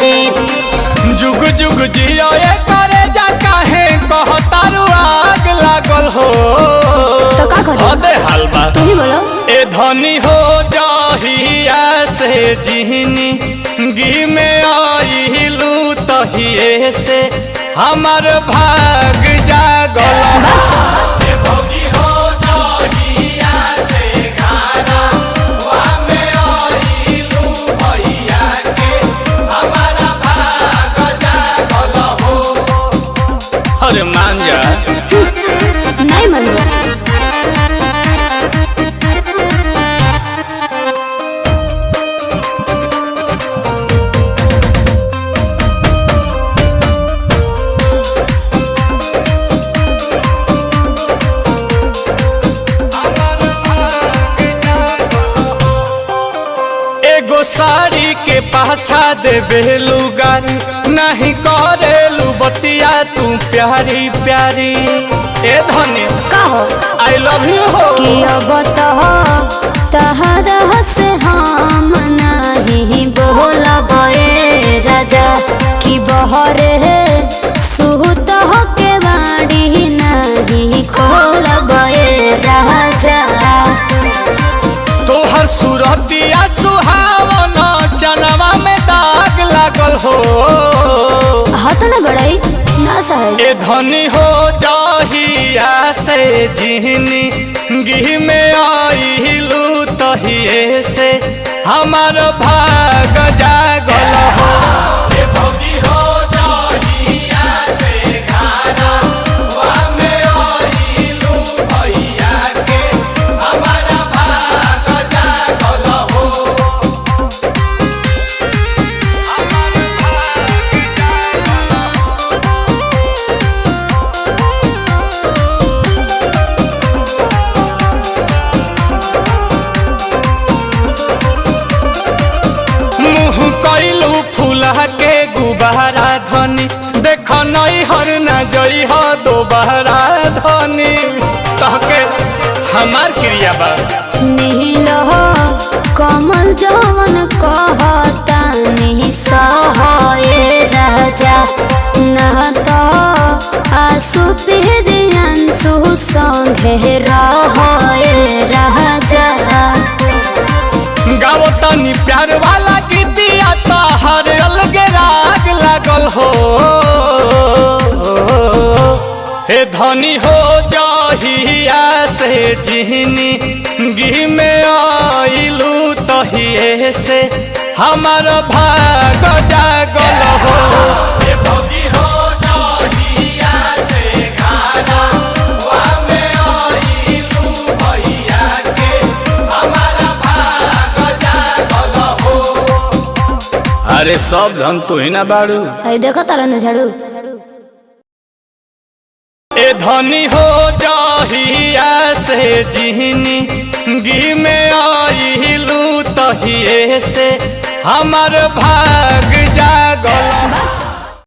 जी। जुग जुग जियो ये करे जा काहे कहतारू आग लागल हो। तो का करी? अबे हलवा तू ही बोलो। ए धनी हो जहिया से जिहनी गी में आइलू तहिए से हमार भाग जागल ए भौजी हो जहिया से गाना वा में आइलू भैया के हमारा भाग जागल हो। अरे मान जा नहीं मानूंगा। एगो साड़ी के पाछा देबे लुगारी नहीं करेलू बतिया तू प्यारी प्यारी। ए धनी का हो आई लव यू हो कि अब तो तहरा से हम नहीं बोलब ए राजा कि बहरे सुत हो के बाड़ी नहीं खोलब ए राजा। तोहर सूरतिया सुहावन चनवा में दाग लागल हो। हाथ न बढ़ाई ना सहे ए धनी हो जहिया से जिहनी गी में आइलू तहिए से हमार भाग जागल हो। ए भौजी हो जहिया से गाना वा में आइलू भैया के हमारा भाग जागल हो। मुँह कैलू फूला के गुबारा धनी देख नई हर न जई हो दोबारा धनी तहके हमार क्रिया बा नील हो कमल जवन कहता नहीं सहे राजा न तो आंसू पिहरियांसु संगे रहे राजा। गाओ तनी प्यार वाला गीतिया तहर अलगे राग लागल हो। हे धनी हो जहिया से जिहनी गी में आइलू तहिए से हमार भाग जागल हो। हे भौजी हो जहिया से गाना वा में आइलू भैया के हमारा भाग जागल हो। अरे सब धन तू ही ना बाड़ू। देखो तारा न झाड़ू। ए धनी हो जहिया से जिहनी गी में आइलू तहिए से हमार भाग